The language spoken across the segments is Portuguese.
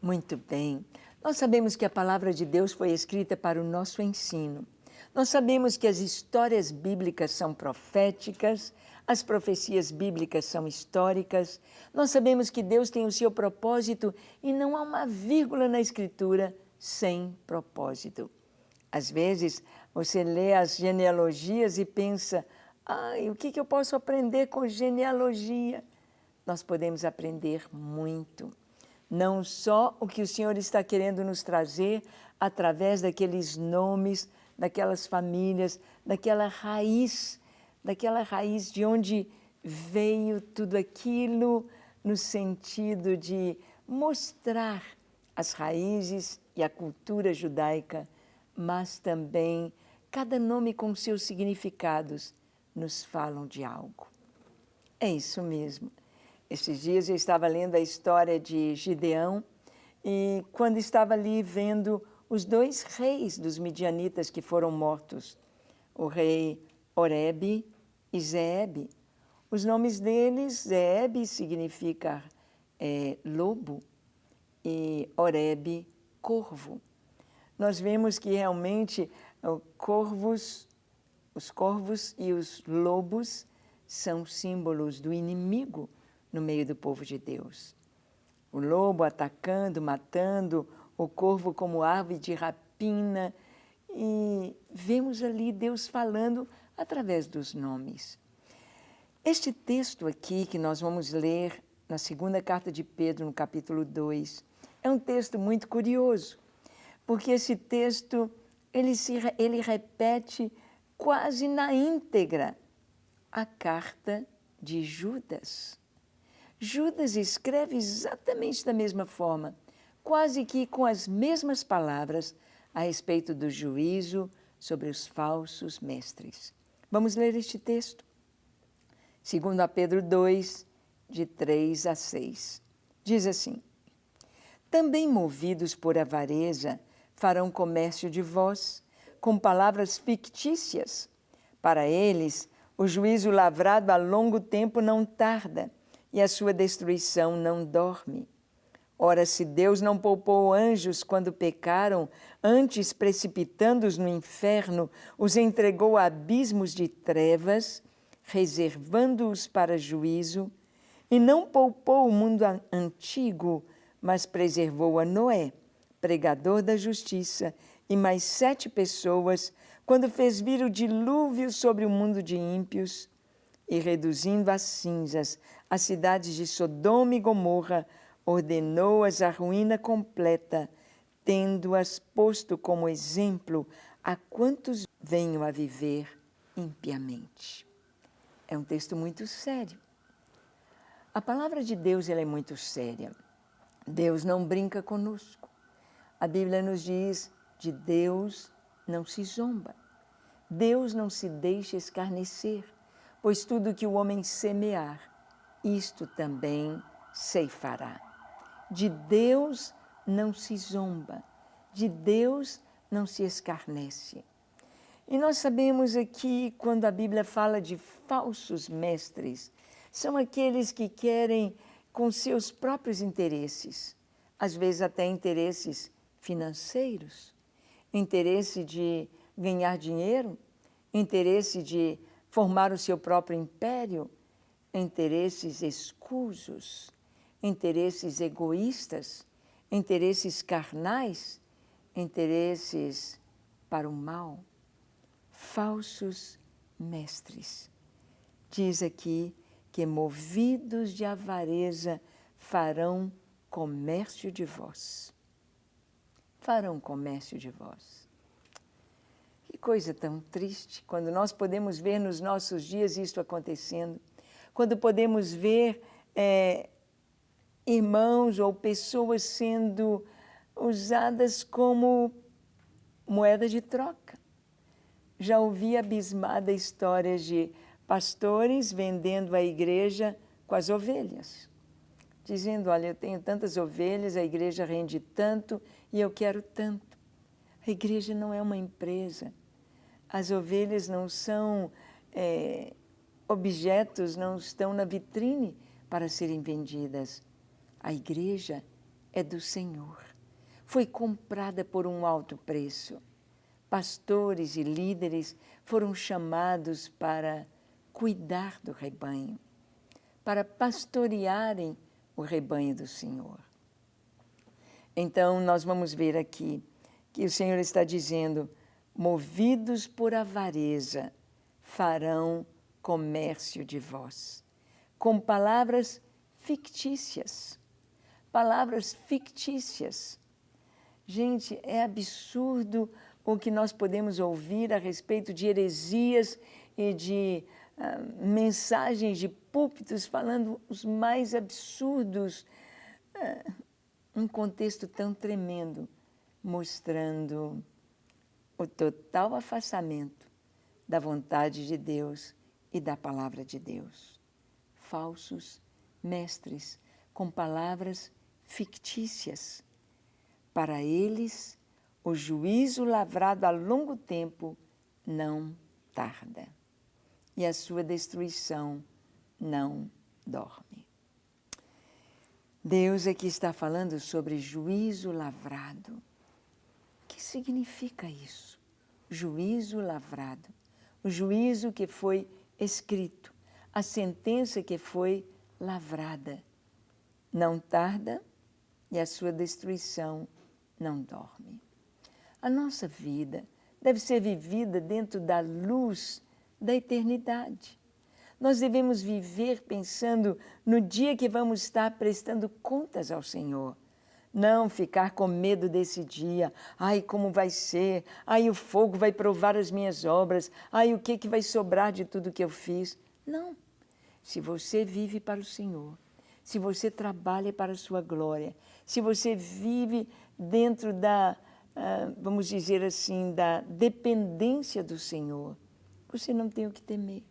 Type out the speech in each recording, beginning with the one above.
Muito bem. Nós sabemos que a palavra de Deus foi escrita para o nosso ensino. Nós sabemos que as histórias bíblicas são proféticas, as profecias bíblicas são históricas. Nós sabemos que Deus tem o seu propósito e não há uma vírgula na Escritura sem propósito. Às vezes, você lê as genealogias e pensa, o que eu posso aprender com genealogia? Nós podemos aprender muito. Não só o que o Senhor está querendo nos trazer através daqueles nomes, daquelas famílias, daquela raiz de onde veio tudo aquilo, no sentido de mostrar as raízes e a cultura judaica, mas também cada nome com seus significados nos falam de algo. É isso mesmo. Esses dias eu estava lendo a história de Gideão e quando estava ali vendo os dois reis dos midianitas que foram mortos, o rei Oreb e Zeeb. Os nomes deles, Zeeb significa lobo e Oreb, corvo. Nós vemos que realmente os corvos e os lobos são símbolos do inimigo no meio do povo de Deus. O lobo atacando, matando, o corvo como ave de rapina. E vemos ali Deus falando através dos nomes. Este texto aqui que nós vamos ler na segunda carta de Pedro, no capítulo 2, é um texto muito curioso, porque esse texto ele repete quase na íntegra a carta de Judas. Judas escreve exatamente da mesma forma, quase que com as mesmas palavras a respeito do juízo sobre os falsos mestres. Vamos ler este texto. 2 Pedro 2, de 3 a 6. Diz assim: Também movidos por avareza, farão comércio de vós, com palavras fictícias. Para eles, o juízo lavrado há longo tempo não tarda, e a sua destruição não dorme. Ora, se Deus não poupou anjos quando pecaram, antes precipitando-os no inferno, os entregou a abismos de trevas, reservando-os para juízo, e não poupou o mundo antigo, mas preservou a Noé, pregador da justiça, e mais 7 pessoas, quando fez vir o dilúvio sobre o mundo de ímpios, e reduzindo a cinzas as cidades de Sodoma e Gomorra, ordenou-as à ruína completa, tendo-as posto como exemplo a quantos venham a viver impiamente. É um texto muito sério. A palavra de Deus ela é muito séria. Deus não brinca conosco. A Bíblia nos diz, de Deus não se zomba. Deus não se deixa escarnecer, pois tudo que o homem semear, isto também ceifará. De Deus não se zomba, de Deus não se escarnece. E nós sabemos aqui, quando a Bíblia fala de falsos mestres, são aqueles que querem, com seus próprios interesses, às vezes até interesses financeiros, interesse de ganhar dinheiro, interesse de formar o seu próprio império, interesses escusos, interesses egoístas, interesses carnais, interesses para o mal. Falsos mestres. Diz aqui que movidos de avareza farão comércio de vós. Farão comércio de vós. Que coisa tão triste quando nós podemos ver nos nossos dias isto acontecendo, quando podemos ver irmãos ou pessoas sendo usadas como moeda de troca. Já ouvi abismada histórias de pastores vendendo a igreja com as ovelhas, dizendo, olha, eu tenho tantas ovelhas, a igreja rende tanto e eu quero tanto. A igreja não é uma empresa. As ovelhas não são objetos, não estão na vitrine para serem vendidas. A igreja é do Senhor. Foi comprada por um alto preço. Pastores e líderes foram chamados para cuidar do rebanho, para pastorearem o rebanho do Senhor. Então, nós vamos ver aqui que o Senhor está dizendo: movidos por avareza, farão comércio de vós. Com palavras fictícias. Palavras fictícias. Gente, é absurdo o que nós podemos ouvir a respeito de heresias e de mensagens de púlpitos falando os mais absurdos, um contexto tão tremendo, mostrando o total afastamento da vontade de Deus e da palavra de Deus. Falsos mestres com palavras fictícias. Para eles, o juízo lavrado a longo tempo não tarda, e a sua destruição não dorme. Deus aqui está falando sobre juízo lavrado. O que significa isso? Juízo lavrado. O juízo que foi escrito, a sentença que foi lavrada. Não tarda e a sua destruição não dorme. A nossa vida deve ser vivida dentro da luz da eternidade. Nós devemos viver pensando no dia que vamos estar prestando contas ao Senhor. Não ficar com medo desse dia. Ai, como vai ser? Ai, o fogo vai provar as minhas obras. Ai, o que vai sobrar de tudo que eu fiz? Não. Se você vive para o Senhor, se você trabalha para a sua glória, se você vive dentro da, vamos dizer assim, da dependência do Senhor, você não tem o que temer.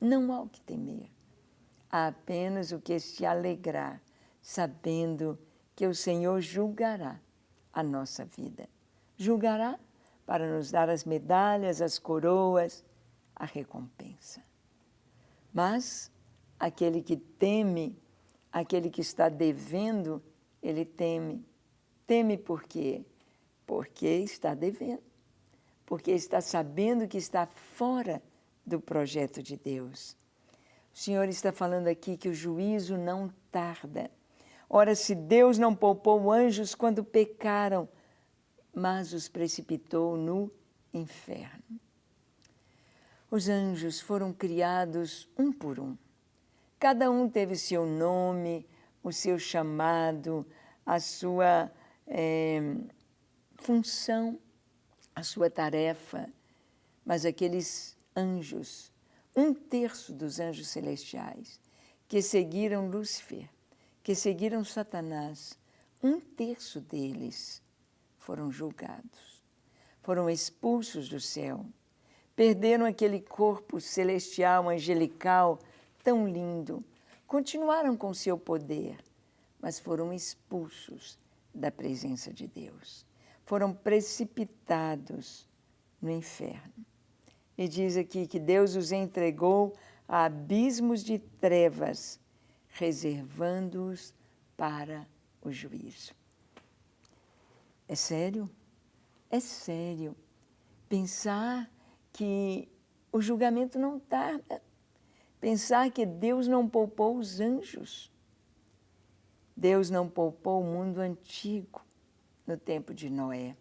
Não há o que temer. Há apenas o que se alegrar, sabendo que o Senhor julgará a nossa vida. Julgará para nos dar as medalhas, as coroas, a recompensa. Mas aquele que teme, aquele que está devendo, ele teme. Teme por quê? Porque está devendo. Porque está sabendo que está fora do projeto de Deus. O Senhor está falando aqui que o juízo não tarda. Ora, se Deus não poupou anjos quando pecaram, mas os precipitou no inferno. Os anjos foram criados um por um. Cada um teve seu nome, o seu chamado, a sua função, a sua tarefa. Mas aqueles anjos, 1/3 dos anjos celestiais, que seguiram Lúcifer, que seguiram Satanás, 1/3 deles foram julgados, foram expulsos do céu, perderam aquele corpo celestial, angelical, tão lindo, continuaram com seu poder, mas foram expulsos da presença de Deus, foram precipitados no inferno. E diz aqui que Deus os entregou a abismos de trevas, reservando-os para o juízo. É sério? É sério. Pensar que o julgamento não tarda. Pensar que Deus não poupou os anjos. Deus não poupou o mundo antigo no tempo de Noé.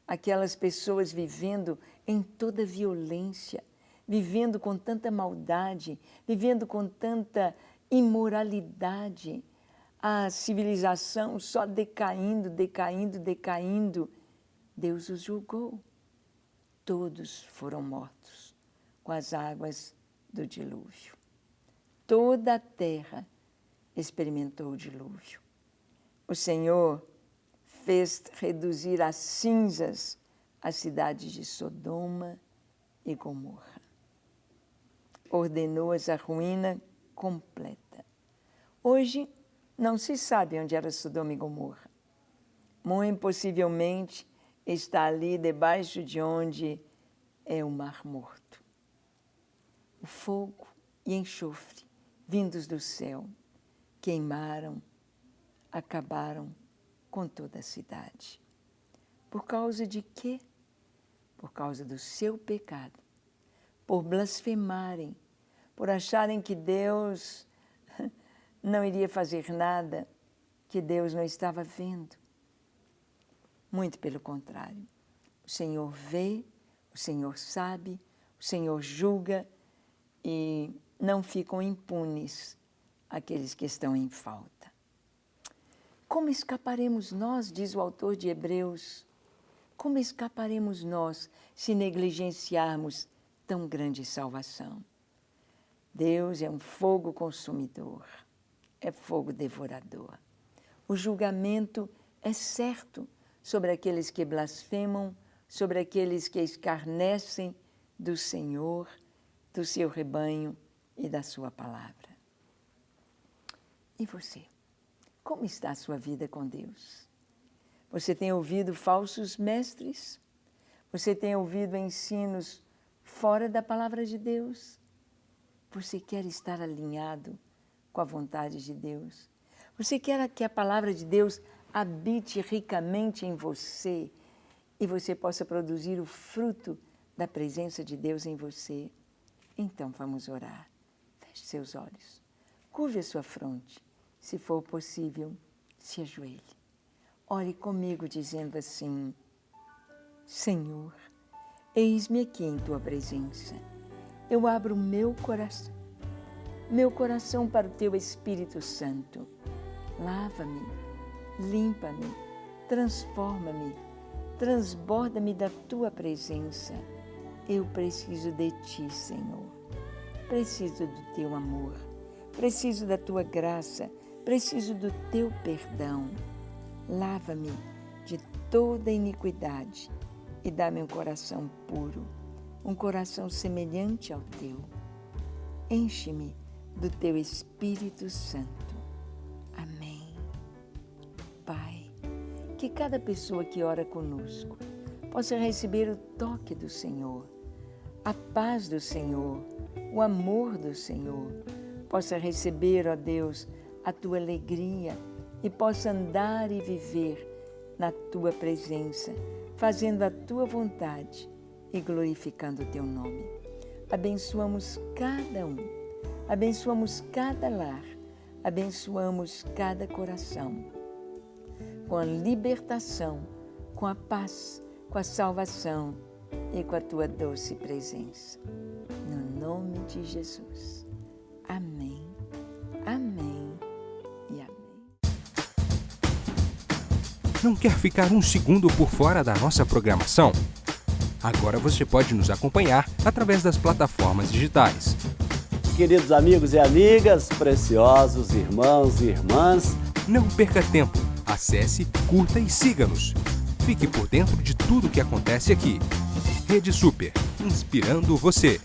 Aquelas pessoas vivendo em toda violência, vivendo com tanta maldade, vivendo com tanta imoralidade, a civilização só decaindo, decaindo, decaindo. Deus os julgou. Todos foram mortos com as águas do dilúvio. Toda a terra experimentou o dilúvio. O Senhor fez reduzir a cinzas as cidades de Sodoma e Gomorra. Ordenou-as a ruína completa. Hoje, não se sabe onde era Sodoma e Gomorra. Muito possivelmente está ali debaixo de onde é o Mar Morto. O fogo e enxofre, vindos do céu, queimaram acabaram com toda a cidade. Por causa de quê? Por causa do seu pecado, por blasfemarem, por acharem que Deus não iria fazer nada, que Deus não estava vendo. Muito pelo contrário. O Senhor vê, o Senhor sabe, o Senhor julga e não ficam impunes aqueles que estão em falta. Como escaparemos nós, diz o autor de Hebreus, como escaparemos nós se negligenciarmos tão grande salvação? Deus é um fogo consumidor, é fogo devorador. O julgamento é certo sobre aqueles que blasfemam, sobre aqueles que escarnecem do Senhor, do seu rebanho e da sua palavra. E você? Como está a sua vida com Deus? Você tem ouvido falsos mestres? Você tem ouvido ensinos fora da palavra de Deus? Você quer estar alinhado com a vontade de Deus? Você quer que a palavra de Deus habite ricamente em você e você possa produzir o fruto da presença de Deus em você? Então vamos orar. Feche seus olhos, curve a sua fronte. Se for possível, se ajoelhe. Ore comigo dizendo assim: Senhor, eis-me aqui em Tua presença. Eu abro meu coração para o Teu Espírito Santo. Lava-me, limpa-me, transforma-me, transborda-me da Tua presença. Eu preciso de Ti, Senhor. Preciso do Teu amor, preciso da Tua graça, preciso do Teu perdão. Lava-me de toda iniquidade e dá-me um coração puro, um coração semelhante ao Teu. Enche-me do Teu Espírito Santo. Amém. Pai, que cada pessoa que ora conosco possa receber o toque do Senhor, a paz do Senhor, o amor do Senhor, possa receber, ó Deus, a Tua alegria e possa andar e viver na Tua presença, fazendo a Tua vontade e glorificando o Teu nome. Abençoamos cada um, abençoamos cada lar, abençoamos cada coração, com a libertação, com a paz, com a salvação e com a Tua doce presença. No nome de Jesus. Amém, amém e amém. Não quer ficar um segundo por fora da nossa programação? Agora você pode nos acompanhar através das plataformas digitais. Queridos amigos e amigas, preciosos irmãos e irmãs, Não perca tempo. Acesse, curta e siga-nos. Fique por dentro de tudo o que acontece aqui. Rede Super, inspirando você.